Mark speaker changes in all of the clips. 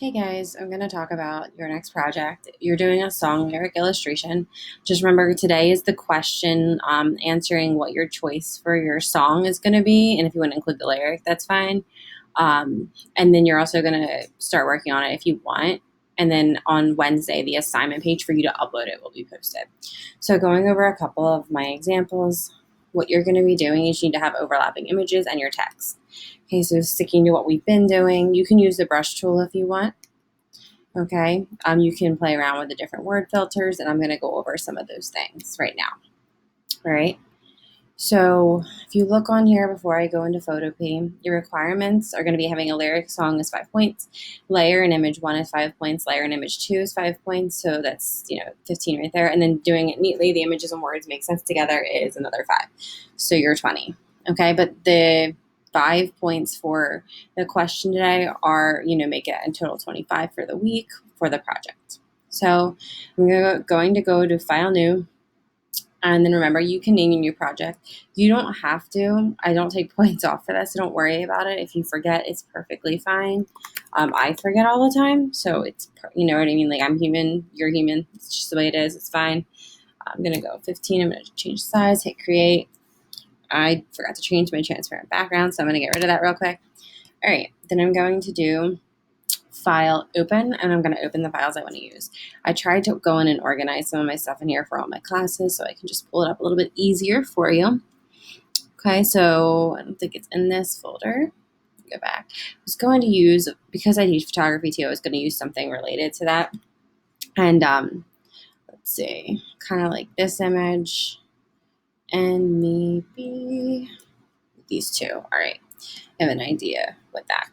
Speaker 1: Hey guys, I'm going to talk about your next project. You're doing a song lyric illustration. Just remember today is the question answering what your choice for your song is going to be. And if you want to include the lyric, that's fine. And then you're also going to start working on it if you want. And then on Wednesday, the assignment page for you to upload it will be posted. So, going over a couple of my examples, what you're going to be doing is you need to have overlapping images and your text. Okay, so sticking to what we've been doing, you can use the brush tool if you want. Okay, you can play around with the different word filters, and I'm going to go over some of those things right now. All right, so if you look on here before I go into Photopea, your requirements are going to be having a lyric song is 5 points, layer and image 1 is 5 points, layer and image 2 is 5 points, so that's 15 right there, and then doing it neatly, the images and words make sense together is another 5, so you're 20. Okay, but the 5 points for the question today are, make it in total 25 for the week for the project. So I'm going to go to File New, and then remember, you can name your new project. You don't have to. I don't take points off for this, so don't worry about it. If you forget, it's perfectly fine. I forget all the time, so it's, you know what I mean? Like, I'm human, you're human. It's just the way it is. It's fine. I'm going to go 15. I'm going to change size, hit create. I forgot to change my transparent background, so I'm going to get rid of that real quick. All right, then I'm going to do File, Open, and I'm going to open the files I want to use. I tried to go in and organize some of my stuff in here for all my classes, so I can just pull it up a little bit easier for you. Okay, so I don't think it's in this folder. Go back. I was going to use, because I teach photography too, I was going to use something related to that. And let's see, kind of like this image, and maybe these two. All right, I have an idea with that.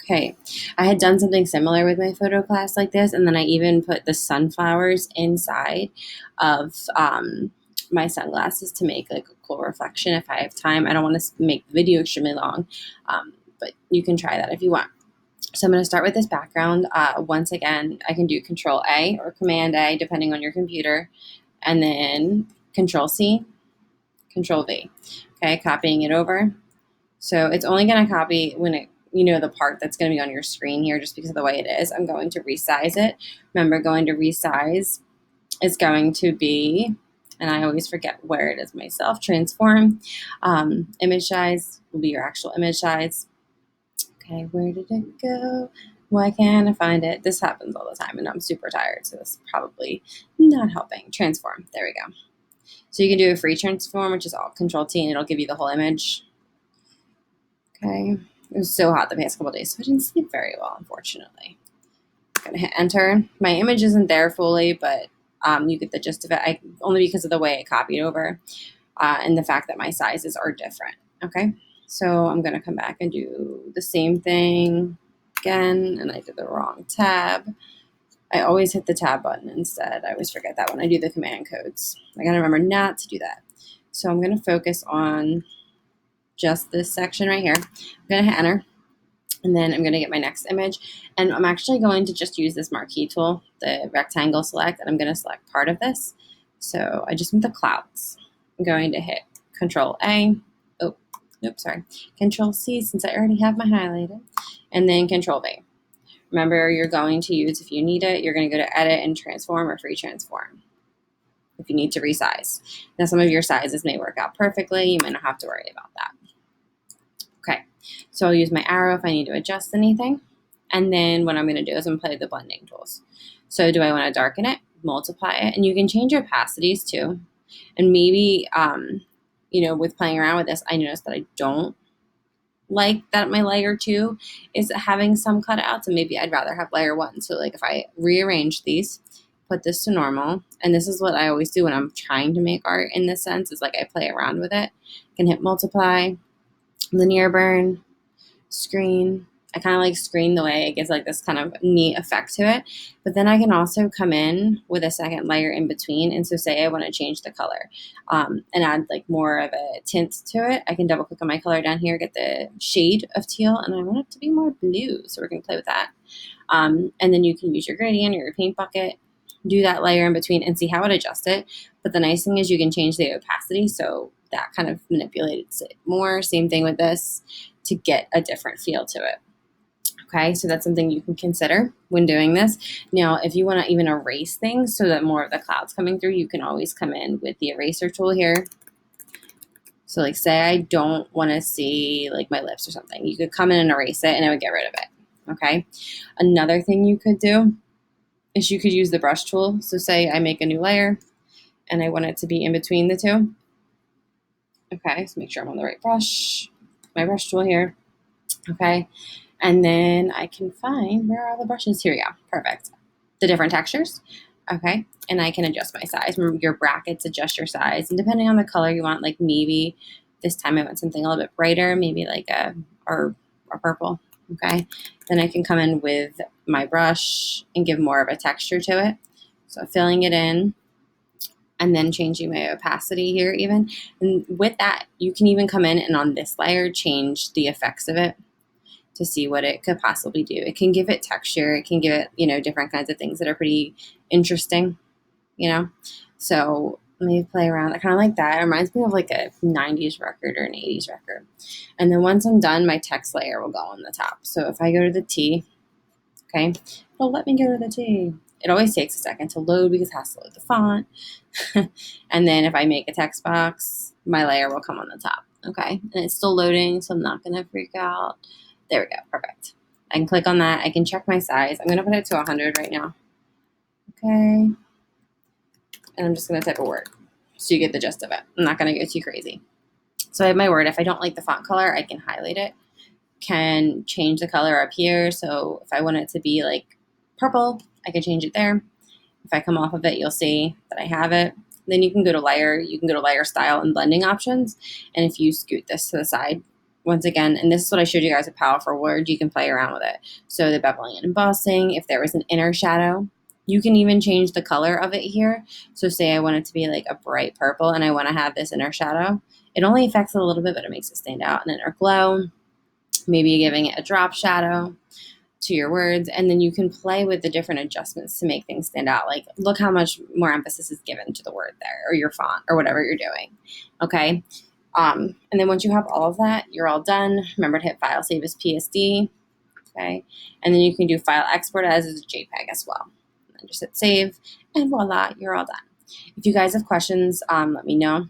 Speaker 1: Okay, I had done something similar with my photo class like this, and then I even put the sunflowers inside of my sunglasses to make like a cool reflection if I have time. I don't want to make the video extremely long, but you can try that if you want. So I'm going to start with this background. Once again, I can do Control A or Command A depending on your computer, and then Control C, Control V. Okay, copying it over. So it's only going to copy when it, the part that's going to be on your screen here just because of the way it is. I'm going to resize it. Remember, going to resize is going to be, and I always forget where it is myself, transform. Image size will be your actual image size. Okay, where did it go? Why can't I find it? This happens all the time, and I'm super tired, so this is probably not helping. Transform. There we go. So you can do a free transform, which is all Control T, and it'll give you the whole image. Okay, it was so hot the past couple days, so I didn't sleep very well, unfortunately. I'm gonna hit enter. My image isn't there fully, but you get the gist of it. Only because of the way I copied over and the fact that my sizes are different. Okay, so I'm gonna come back and do the same thing again, and I did the wrong tab. I always hit the tab button instead. I always forget that when I do the command codes. I gotta remember not to do that. So I'm gonna focus on just this section right here. I'm going to hit enter, and then I'm going to get my next image, and I'm actually going to just use this marquee tool, the rectangle select, and I'm going to select part of this. So I just want the clouds. I'm going to hit Control A, Control C since I already have my highlighted, and then Control V. Remember, you're going to use, if you need it, you're going to go to Edit and Transform or Free Transform if you need to resize. Now, some of your sizes may work out perfectly. You might not have to worry about that. Okay, so I'll use my arrow if I need to adjust anything. And then what I'm going to do is I'm going to play the blending tools. So do I want to darken it, multiply it? And you can change opacities too. And maybe, with playing around with this, I noticed that I don't like that my layer 2 is having some cutouts, and maybe I'd rather have layer 1. So like if I rearrange these, put this to normal, and this is what I always do when I'm trying to make art in this sense, is like I play around with it. I can hit multiply, linear burn, screen. I kind of like screen the way it gives like this kind of neat effect to it. But then I can also come in with a second layer in between. And so say I want to change the color and add like more of a tint to it. I can double click on my color down here, get the shade of teal, and I want it to be more blue. So we're going to play with that. And then you can use your gradient or your paint bucket, do that layer in between and see how it adjusts it. But the nice thing is you can change the opacity. So that kind of manipulates it more. Same thing with this to get a different feel to it. Okay, so that's something you can consider when doing this. Now, if you want to even erase things so that more of the cloud's coming through, you can always come in with the eraser tool here. So like say I don't want to see like my lips or something. You could come in and erase it and it would get rid of it. Okay. Another thing you could do is you could use the brush tool. So say I make a new layer and I want it to be in between the two. Okay, so make sure I'm on the right brush, my brush tool here. Okay, and then I can find, where are all the brushes? Here we go, perfect. The different textures. Okay, and I can adjust my size. Remember your brackets, adjust your size. And depending on the color you want, like maybe this time I want something a little bit brighter, maybe like or purple. Okay, then I can come in with my brush and give more of a texture to it. So filling it in, and then changing my opacity here even. And with that, you can even come in and on this layer, change the effects of it to see what it could possibly do. It can give it texture. It can give it, different kinds of things that are pretty interesting, you know? So let me play around. I kind of like that. It reminds me of like a 90s record or an 80s record. And then once I'm done, my text layer will go on the top. So if I go to the T, okay, it'll let me go to the T. It always takes a second to load because it has to load the font. And then if I make a text box, my layer will come on the top. Okay, and it's still loading, so I'm not going to freak out. There we go, perfect. I can click on that. I can check my size. I'm going to put it to 100 right now. Okay, and I'm just going to type a word so you get the gist of it. I'm not going to go too crazy. So I have my word. If I don't like the font color, I can highlight it. Can change the color up here. So if I want it to be like purple, I can change it there. If I come off of it, you'll see that I have it. Then you can go to layer, style and blending options. And if you scoot this to the side, once again, and this is what I showed you guys with Powerful Word, you can play around with it. So the beveling and embossing, if there was an inner shadow, you can even change the color of it here. So say I want it to be like a bright purple and I want to have this inner shadow. It only affects it a little bit, but it makes it stand out. An inner glow, maybe giving it a drop shadow to your words, and then you can play with the different adjustments to make things stand out. Like, look how much more emphasis is given to the word there, or your font, or whatever you're doing. Okay. And then once you have all of that, you're all done. Remember to hit File, Save as PSD. Okay. And then you can do File, Export as a JPEG as well. And just hit Save, and voila, you're all done. If you guys have questions, let me know.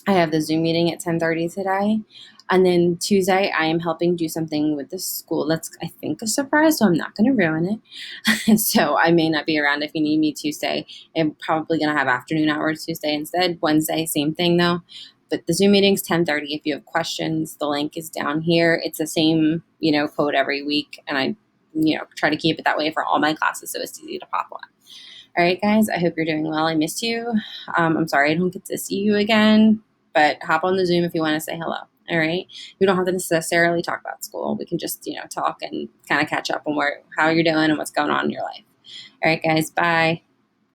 Speaker 1: I have the Zoom meeting at 10:30 today. And then Tuesday, I am helping do something with the school that's, I think, a surprise, so I'm not going to ruin it. So I may not be around if you need me Tuesday. I'm probably going to have afternoon hours Tuesday instead. Wednesday, same thing though. But the Zoom meeting's 10:30. If you have questions, the link is down here. It's the same, code every week. And I, try to keep it that way for all my classes so it's easy to pop on. All right, guys, I hope you're doing well. I missed you. I'm sorry I don't get to see you again, but hop on the Zoom if you want to say hello. All right. We don't have to necessarily talk about school. We can just, talk and kind of catch up on how you're doing and what's going on in your life. All right, guys. Bye.